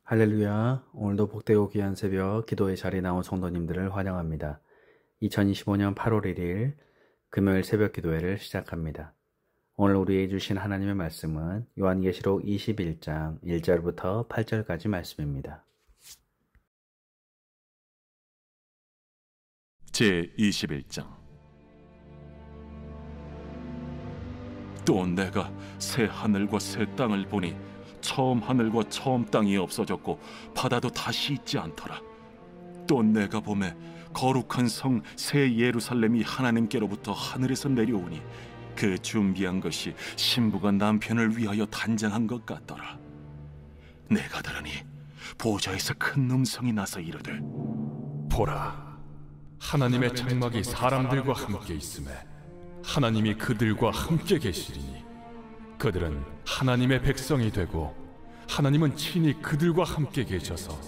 할렐루야. 오늘도 복되고 귀한 새벽 기도의 자리에 나온 성도님들을 환영합니다. 2025년 8월 1일 금요일 새벽 기도회를 시작합니다. 오늘 우리에게 주신 하나님의 말씀은 요한계시록 21장 1절부터 8절까지 말씀입니다. 제21장. 또 내가 새 하늘과 새 땅을 보니 처음 하늘과 처음 땅이 없어졌고 바다도 다시 있지 않더라. 또 내가 보매 거룩한 성 새 예루살렘이 하나님께로부터 하늘에서 내려오니 그 준비한 것이 신부가 남편을 위하여 단장한 것 같더라. 내가 들으니 보좌에서 큰 음성이 나서 이르되, 보라, 하나님의 장막이 사람들과 함께 있음에 하나님이 그들과 함께 계시리니 그들은 하나님의 백성이 되고 하나님은 친히 그들과 함께 계셔서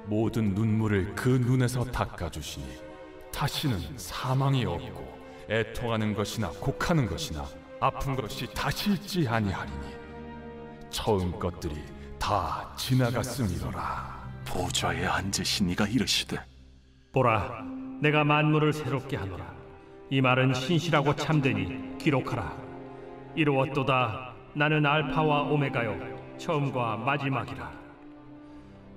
모든 눈물을 그 눈에서 닦아주시니 다시는 사망이 없고 애통하는 것이나 곡하는 것이나 아픈 것이 다시 있지 아니하리니 처음 것들이 다 지나갔음이로라. 보좌에 앉으신 이가 이르시되, 보라, 내가 만물을 새롭게 하노라. 이 말은 신실하고 참되니 기록하라. 이루었도다. 나는 알파와 오메가요 처음과 마지막이라.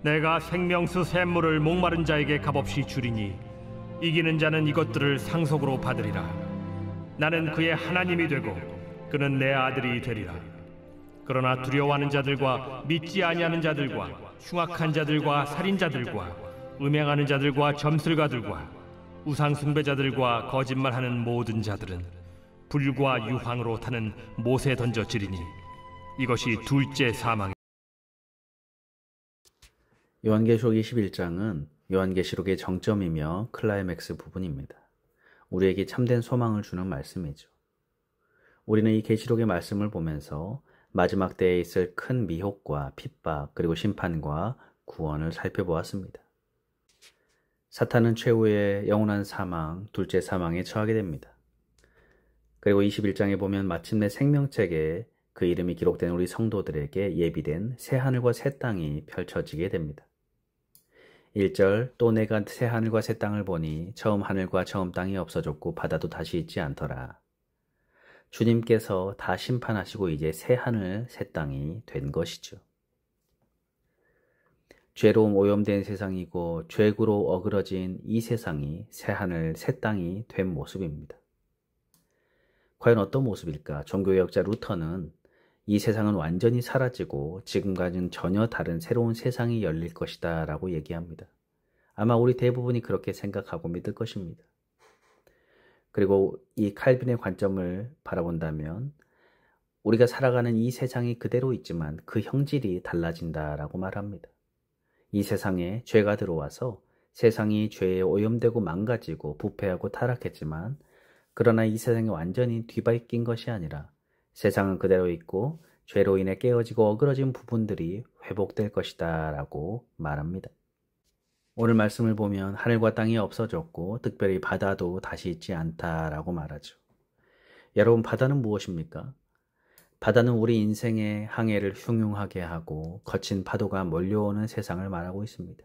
내가 생명수 샘물을 목마른 자에게 값없이 주리니 이기는 자는 이것들을 상속으로 받으리라. 나는 그의 하나님이 되고 그는 내 아들이 되리라. 그러나 두려워하는 자들과 믿지 아니하는 자들과 흉악한 자들과 살인자들과 음행하는 자들과 점술가들과 우상 숭배자들과 거짓말하는 모든 자들은 불과 유황으로 타는 못에 던져지리니 이것이 둘째 사망이다. 요한계시록 21장은 요한계시록의 정점이며 클라이맥스 부분입니다. 우리에게 참된 소망을 주는 말씀이죠. 우리는 이 계시록의 말씀을 보면서 마지막 때에 있을 큰 미혹과 핍박 그리고 심판과 구원을 살펴보았습니다. 사탄은 최후의 영원한 사망, 둘째 사망에 처하게 됩니다. 그리고 21장에 보면 마침내 생명책에 그 이름이 기록된 우리 성도들에게 예비된 새 하늘과 새 땅이 펼쳐지게 됩니다. 1절, 또 내가 새 하늘과 새 땅을 보니 처음 하늘과 처음 땅이 없어졌고 바다도 다시 있지 않더라. 주님께서 다 심판하시고 이제 새 하늘, 새 땅이 된 것이죠. 죄로 오염된 세상이고 죄구로 어그러진 이 세상이 새 하늘, 새 땅이 된 모습입니다. 과연 어떤 모습일까? 종교개혁자 루터는 이 세상은 완전히 사라지고 지금과는 전혀 다른 새로운 세상이 열릴 것이다 라고 얘기합니다. 아마 우리 대부분이 그렇게 생각하고 믿을 것입니다. 그리고 이 칼빈의 관점을 바라본다면 우리가 살아가는 이 세상이 그대로 있지만 그 형질이 달라진다라고 말합니다. 이 세상에 죄가 들어와서 세상이 죄에 오염되고 망가지고 부패하고 타락했지만 그러나 이 세상이 완전히 뒤바뀐 것이 아니라 세상은 그대로 있고 죄로 인해 깨어지고 어그러진 부분들이 회복될 것이다 라고 말합니다. 오늘 말씀을 보면 하늘과 땅이 없어졌고 특별히 바다도 다시 있지 않다라고 말하죠. 여러분, 바다는 무엇입니까? 바다는 우리 인생의 항해를 흉흉하게 하고 거친 파도가 몰려오는 세상을 말하고 있습니다.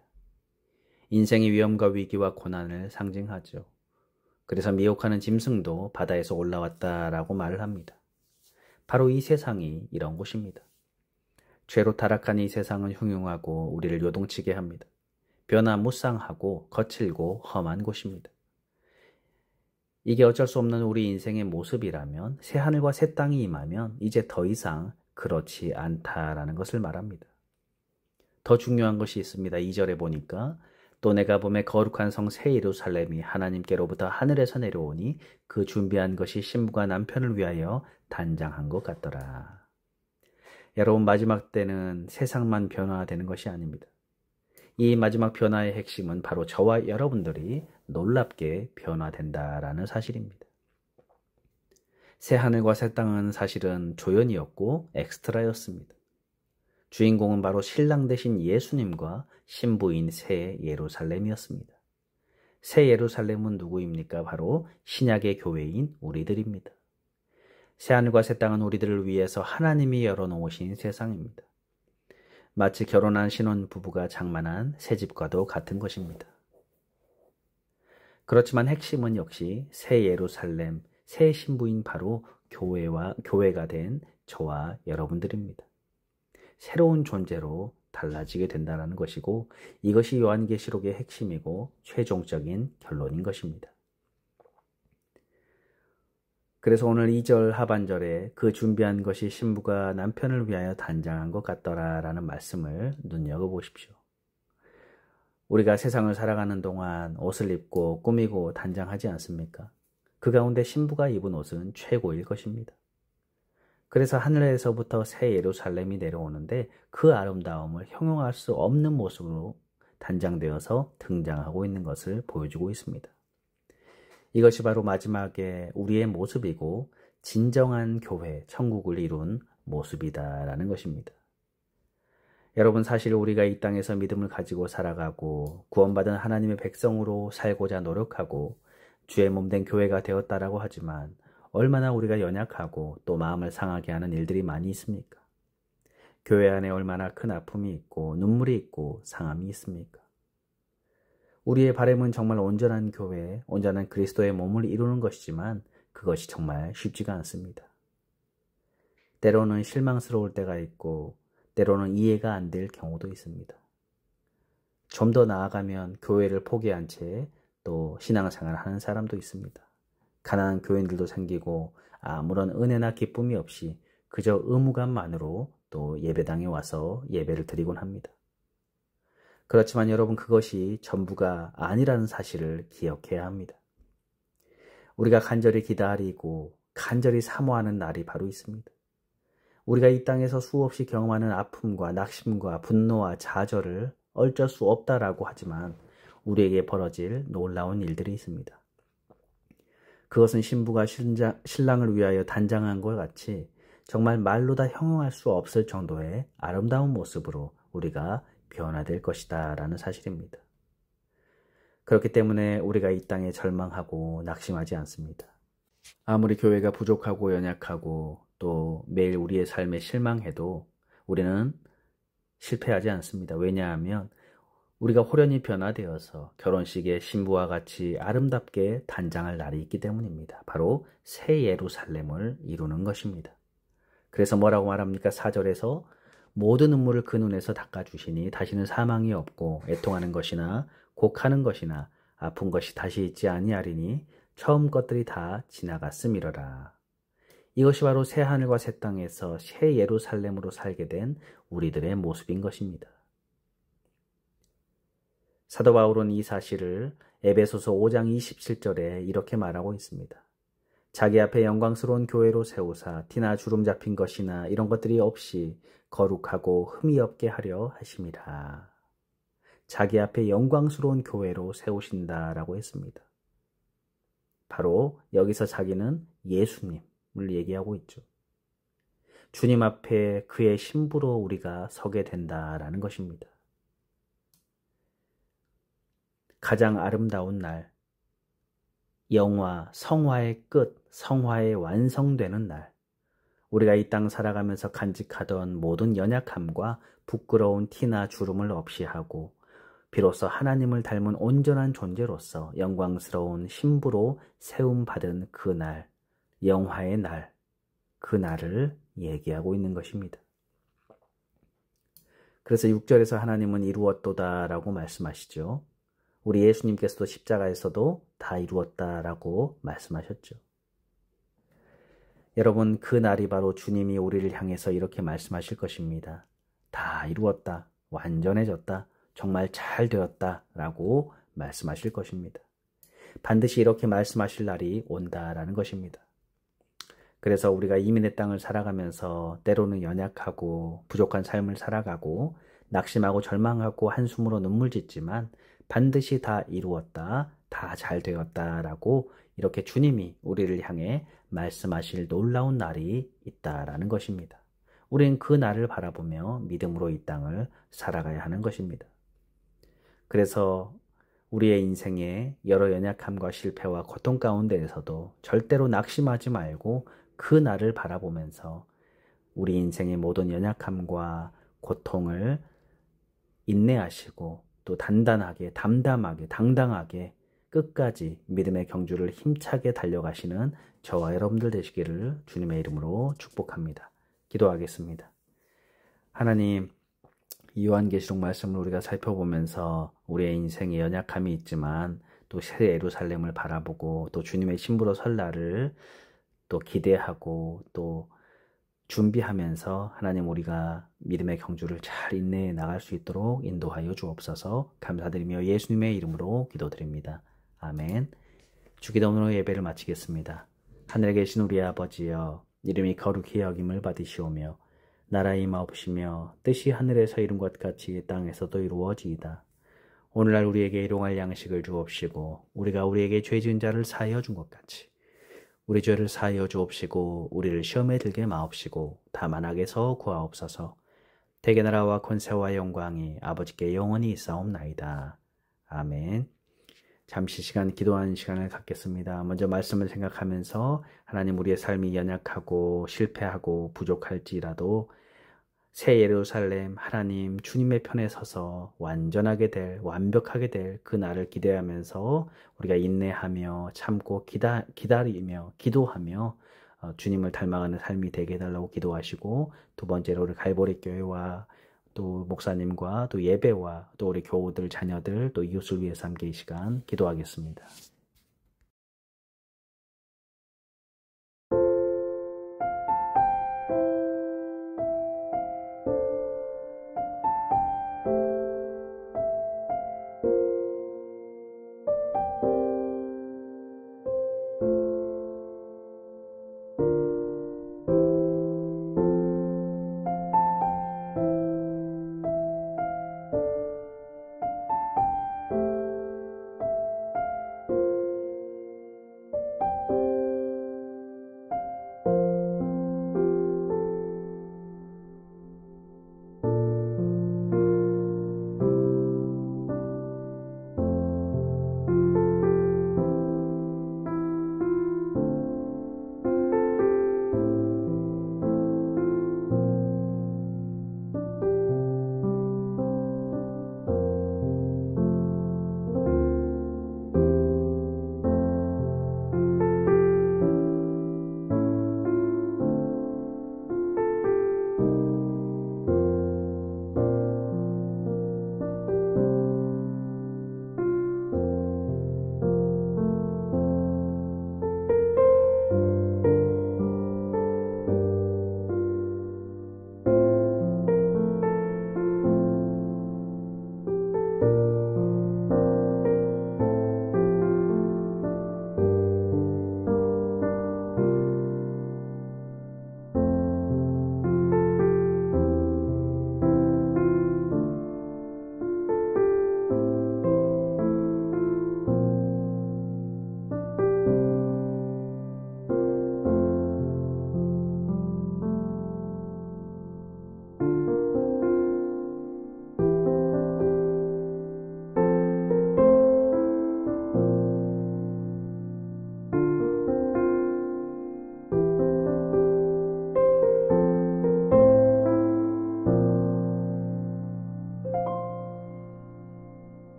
인생의 위험과 위기와 고난을 상징하죠. 그래서 미혹하는 짐승도 바다에서 올라왔다라고 말을 합니다. 바로 이 세상이 이런 곳입니다. 죄로 타락한 이 세상은 흉흉하고 우리를 요동치게 합니다. 변화무쌍하고 거칠고 험한 곳입니다. 이게 어쩔 수 없는 우리 인생의 모습이라면 새 하늘과 새 땅이 임하면 이제 더 이상 그렇지 않다라는 것을 말합니다. 더 중요한 것이 있습니다. 2절에 보니까 또 내가 보매 거룩한 성 새 예루살렘이 하나님께로부터 하늘에서 내려오니 그 준비한 것이 신부가 남편을 위하여 단장한 것 같더라. 여러분, 마지막 때는 세상만 변화되는 것이 아닙니다. 이 마지막 변화의 핵심은 바로 저와 여러분들이 놀랍게 변화된다라는 사실입니다. 새 하늘과 새 땅은 사실은 조연이었고 엑스트라였습니다. 주인공은 바로 신랑 되신 예수님과 신부인 새 예루살렘이었습니다. 새 예루살렘은 누구입니까? 바로 신약의 교회인 우리들입니다. 새 하늘과 새 땅은 우리들을 위해서 하나님이 열어놓으신 세상입니다. 마치 결혼한 신혼부부가 장만한 새집과도 같은 것입니다. 그렇지만 핵심은 역시 새 예루살렘, 새 신부인 바로 교회가 된 저와 여러분들입니다. 새로운 존재로 달라지게 된다는 것이고, 이것이 요한계시록의 핵심이고 최종적인 결론인 것입니다. 그래서 오늘 2절 하반절에 그 준비한 것이 신부가 남편을 위하여 단장한 것 같더라라는 말씀을 눈여겨보십시오. 우리가 세상을 살아가는 동안 옷을 입고 꾸미고 단장하지 않습니까? 그 가운데 신부가 입은 옷은 최고일 것입니다. 그래서 하늘에서부터 새 예루살렘이 내려오는데 그 아름다움을 형용할 수 없는 모습으로 단장되어서 등장하고 있는 것을 보여주고 있습니다. 이것이 바로 마지막에 우리의 모습이고 진정한 교회, 천국을 이룬 모습이다라는 것입니다. 여러분, 사실 우리가 이 땅에서 믿음을 가지고 살아가고 구원받은 하나님의 백성으로 살고자 노력하고 주의 몸된 교회가 되었다라고 하지만 얼마나 우리가 연약하고 또 마음을 상하게 하는 일들이 많이 있습니까? 교회 안에 얼마나 큰 아픔이 있고 눈물이 있고 상함이 있습니까? 우리의 바람은 정말 온전한 교회, 온전한 그리스도의 몸을 이루는 것이지만 그것이 정말 쉽지가 않습니다. 때로는 실망스러울 때가 있고 때로는 이해가 안 될 경우도 있습니다. 좀 더 나아가면 교회를 포기한 채 또 신앙생활을 하는 사람도 있습니다. 가난한 교인들도 생기고 아무런 은혜나 기쁨이 없이 그저 의무감만으로 또 예배당에 와서 예배를 드리곤 합니다. 그렇지만 여러분, 그것이 전부가 아니라는 사실을 기억해야 합니다. 우리가 간절히 기다리고 간절히 사모하는 날이 바로 있습니다. 우리가 이 땅에서 수없이 경험하는 아픔과 낙심과 분노와 좌절을 어쩔 수 없다라고 하지만 우리에게 벌어질 놀라운 일들이 있습니다. 그것은 신부가 신랑을 위하여 단장한 것 같이 정말 말로 다 형용할 수 없을 정도의 아름다운 모습으로 우리가 변화될 것이다 라는 사실입니다. 그렇기 때문에 우리가 이 땅에 절망하고 낙심하지 않습니다. 아무리 교회가 부족하고 연약하고 또 매일 우리의 삶에 실망해도 우리는 실패하지 않습니다. 왜냐하면 우리가 호련히 변화되어서 결혼식의 신부와 같이 아름답게 단장할 날이 있기 때문입니다. 바로 새 예루살렘을 이루는 것입니다. 그래서 뭐라고 말합니까? 4절에서 모든 눈물을 그 눈에서 닦아주시니 다시는 사망이 없고 애통하는 것이나 곡하는 것이나 아픈 것이 다시 있지 아니하리니 처음 것들이 다 지나갔음이러라. 이것이 바로 새 하늘과 새 땅에서 새 예루살렘으로 살게 된 우리들의 모습인 것입니다. 사도 바울은 이 사실을 에베소서 5장 27절에 이렇게 말하고 있습니다. 자기 앞에 영광스러운 교회로 세우사 티나 주름 잡힌 것이나 이런 것들이 없이 거룩하고 흠이 없게 하려 하심이라. 자기 앞에 영광스러운 교회로 세우신다라고 했습니다. 바로 여기서 자기는 예수님을 얘기하고 있죠. 주님 앞에 그의 신부로 우리가 서게 된다라는 것입니다. 가장 아름다운 날, 영화, 성화의 끝, 성화의 완성되는 날, 우리가 이 땅 살아가면서 간직하던 모든 연약함과 부끄러운 티나 주름을 없이 하고 비로소 하나님을 닮은 온전한 존재로서 영광스러운 신부로 세움받은 그 날, 영화의 날, 그 날을 얘기하고 있는 것입니다. 그래서 6절에서 하나님은 이루었도다라고 말씀하시죠. 우리 예수님께서도 십자가에서도 다 이루었다라고 말씀하셨죠. 여러분, 그 날이 바로 주님이 우리를 향해서 이렇게 말씀하실 것입니다. 다 이루었다, 완전해졌다, 정말 잘 되었다 라고 말씀하실 것입니다. 반드시 이렇게 말씀하실 날이 온다라는 것입니다. 그래서 우리가 이민의 땅을 살아가면서 때로는 연약하고 부족한 삶을 살아가고 낙심하고 절망하고 한숨으로 눈물 짓지만 반드시 다 이루었다, 다 잘 되었다라고 이렇게 주님이 우리를 향해 말씀하실 놀라운 날이 있다라는 것입니다. 우리는 그 날을 바라보며 믿음으로 이 땅을 살아가야 하는 것입니다. 그래서 우리의 인생에 여러 연약함과 실패와 고통 가운데에서도 절대로 낙심하지 말고 그 날을 바라보면서 우리 인생의 모든 연약함과 고통을 인내하시고 또 단단하게, 담담하게, 당당하게 끝까지 믿음의 경주를 힘차게 달려가시는 저와 여러분들 되시기를 주님의 이름으로 축복합니다. 기도하겠습니다. 하나님, 이 요한계시록 말씀을 우리가 살펴보면서 우리의 인생에 연약함이 있지만 또 새 예루살렘을 바라보고 또 주님의 신부로 설 날을 또 기대하고 또 준비하면서 하나님 우리가 믿음의 경주를 잘 인내해 나갈 수 있도록 인도하여 주옵소서. 감사드리며 예수님의 이름으로 기도드립니다. 아멘. 주기도문으로 예배를 마치겠습니다. 하늘에 계신 우리 아버지여, 이름이 거룩히 여김을 받으시오며 나라의 임하옵시며 뜻이 하늘에서 이룬 것 같이 땅에서도 이루어지이다. 오늘날 우리에게 일용할 양식을 주옵시고 우리가 우리에게 죄 지은 자를 사하여 준 것 같이 우리 죄를 사하여 주옵시고 우리를 시험에 들게 마옵시고 다만 악에서 구하옵소서. 대개 나라와 권세와 영광이 아버지께 영원히 있사옵나이다. 아멘. 잠시 시간 기도하는 시간을 갖겠습니다. 먼저 말씀을 생각하면서 하나님, 우리의 삶이 연약하고 실패하고 부족할지라도 새 예루살렘 하나님 주님의 편에 서서 완전하게 될, 완벽하게 될 그 날을 기대하면서 우리가 인내하며 참고 기다리며 기도하며 주님을 닮아가는 삶이 되게 해달라고 기도하시고, 두 번째로 우리 갈보리 교회와 또 목사님과 또 예배와 또 우리 교우들 자녀들 또 이웃을 위해서 함께 이 시간 기도하겠습니다.